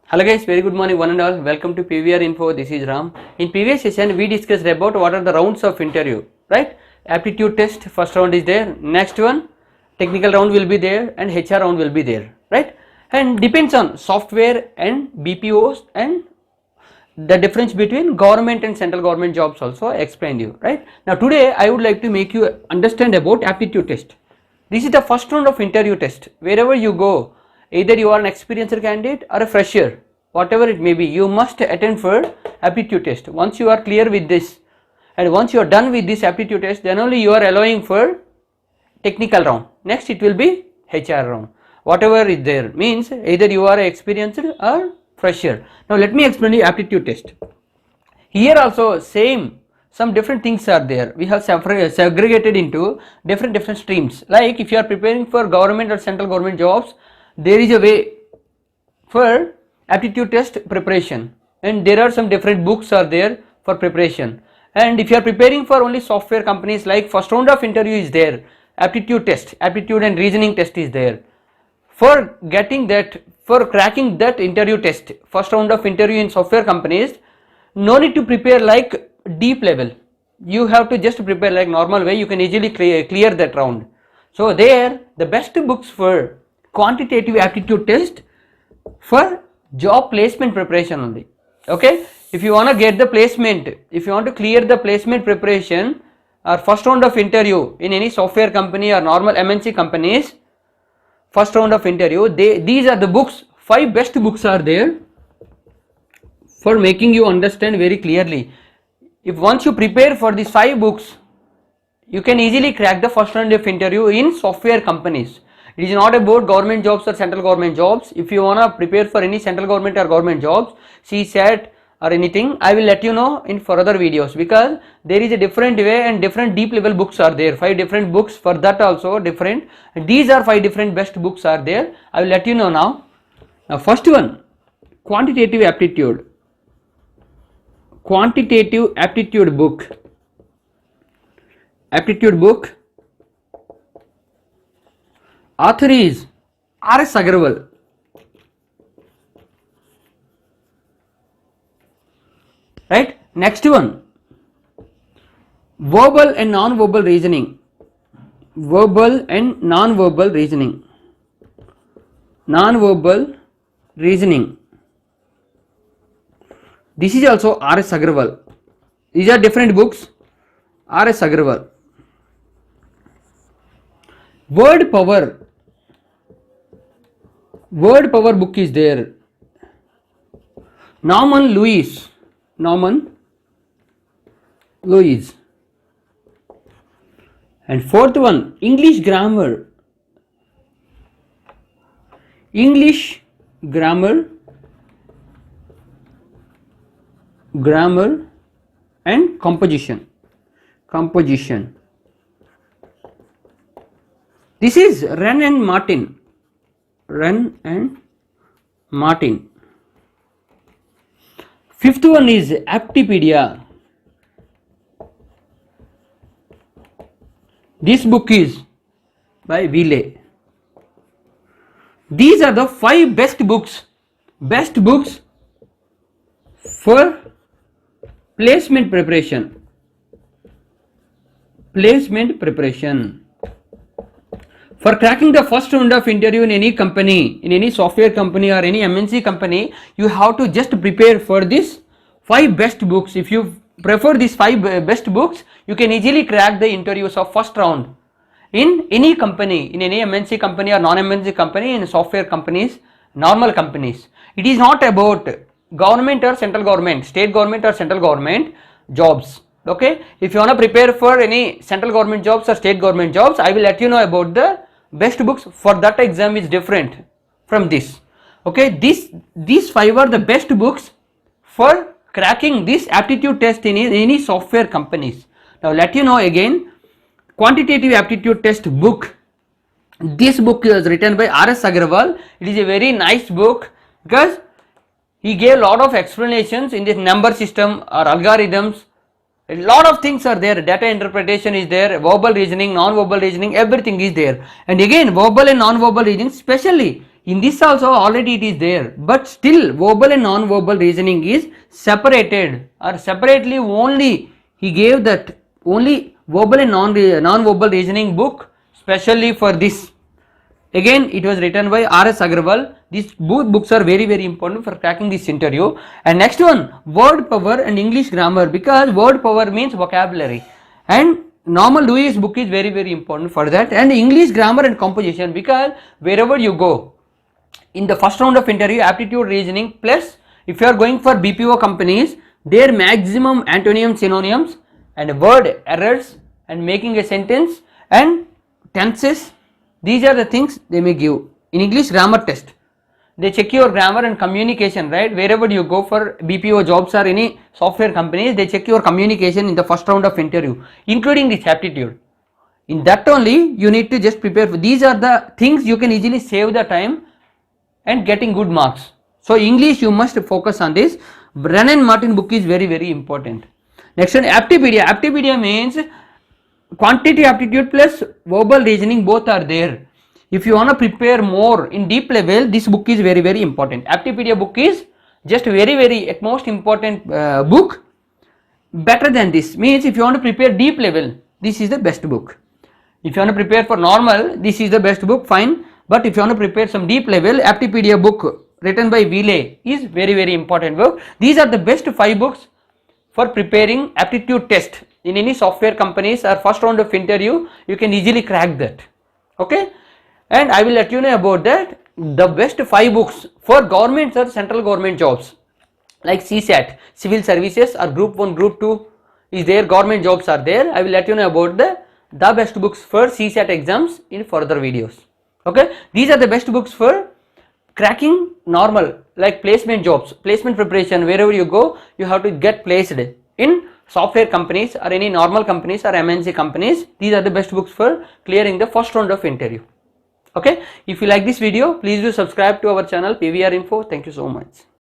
Hello guys, very good morning one and all. Welcome to PVR Info. This is Ram. In previous session, we discussed about what are the rounds of interview, right? Aptitude test, first round is there. Next one, technical round will be there, and HR round will be there, right? And depends on software and BPOs and the difference between government and central government jobs also I explained you, right? Now today I would like to make you understand about aptitude test. This is the first round of interview test. Wherever you go, either you are an experienced candidate or a fresher, whatever it may be, you must attend for aptitude test. Once you are clear with this and once you are done with this aptitude test, then only you are allowing for technical round. Next it will be HR round. Whatever is there means either you are experienced or fresher. Now let me explain you aptitude test. Here also same, some different things are there. We have segregated into different streams. Like if you are preparing for government or central government jobs, there is a way for aptitude test preparation, and there are some different books are there for preparation. And if you are preparing for only software companies, like first round of interview is there, aptitude test, aptitude and reasoning test is there. For getting that, for cracking that interview test, first round of interview in software companies, no need to prepare like deep level. You have to just prepare like normal way, you can easily clear that round. So there the best books for quantitative aptitude test for job placement preparation only. Okay, if you want to get the placement, if you want to clear the placement preparation or first round of interview in any software company or normal MNC companies, first round of interview, these are the books, 5 best books are there for making you understand very clearly. If once you prepare for these 5 books, you can easily crack the first round of interview in software companies. It is not about government jobs or central government jobs. If you want to prepare for any central government or government jobs, CSAT or anything, I will let you know in further videos, because there is a different way and different deep level books are there. 5 different books for that also different. And these are 5 different best books are there. I will let you know now. Now first one, quantitative aptitude. Quantitative aptitude book. Aptitude book. Author is R.S. Agarwal. Right? Next one, verbal and non-verbal reasoning. Verbal and non-verbal reasoning. Non-verbal reasoning. This is also R.S. Agarwal. These are different books. R.S. Agarwal. Word power. Word power book is there. Norman Lewis. Norman Lewis. And fourth one, English grammar. English grammar. Grammar and composition. Composition. This is Wren and Martin. Wren and Martin. Fifth one is Aptipedia. This book is by Wiley. These are the 5 best books for placement preparation. Placement preparation. For cracking the first round of interview in any company, in any software company or any MNC company, you have to just prepare for this 5 best books. If you prefer these 5 best books, you can easily crack the interviews of first round in any company, in any MNC company or non-MNC company, in software companies, normal companies. It is not about government or central government, state government or central government jobs. Okay, if you want to prepare for any central government jobs or state government jobs, I will let you know about the best books for that exam is different from this. Okay, these 5 are the best books for cracking this aptitude test in any software companies. Now let you know again, quantitative aptitude test book. This book is written by R.S. Agarwal. It is a very nice book because he gave a lot of explanations in this number system or algorithms. A lot of things are there. Data interpretation is there, verbal reasoning, non-verbal reasoning, everything is there. And again, verbal and non-verbal reasoning, especially In this also already it is there, but still verbal and non-verbal reasoning is separated, or separately only he gave that only verbal and non-verbal reasoning book specially for this. Again it was written by R.S. Agarwal. These both books are very important for cracking this interview. And next one, word power and English grammar, because word power means vocabulary, and normal Lewis book is very important for that. And English grammar and composition, because wherever you go in the first round of interview, aptitude reasoning, plus if you are going for BPO companies, their maximum antonyms, synonyms and word errors and making a sentence and tenses, these are the things they may give. In English grammar test, they check your grammar and communication, right? Wherever you go for BPO jobs or any software companies, they check your communication in the first round of interview, including this aptitude. In that only you need to just prepare for. These are the things you can easily save the time and getting good marks. So English you must focus on this. Brennan and Martin book is very important. Next one, Aptipedia. Aptipedia means quantitative aptitude plus verbal reasoning, both are there. If you want to prepare more in deep level, this book is very important. Aptipedia book is just very at most important book. Better than this means if you want to prepare deep level, this is the best book. If you want to prepare for normal, this is the best book, fine. But if you want to prepare some deep level, Aptipedia book written by Wheeley is very important book. These are the best 5 books for preparing aptitude test in any software companies or first round of interview. You can easily crack that. Okay, and I will let you know about that. The best 5 books for government or central government jobs like CSAT, civil services, or group 1, group 2 is there, government jobs are there. I will let you know about the best books for CSAT exams in further videos. Okay, these are the best books for cracking normal like placement jobs, placement preparation. Wherever you go, you have to get placed in software companies or any normal companies or MNC companies. These are the best books for clearing the first round of interview. Okay, if you like this video, please do subscribe to our channel PVR Info. Thank you so much.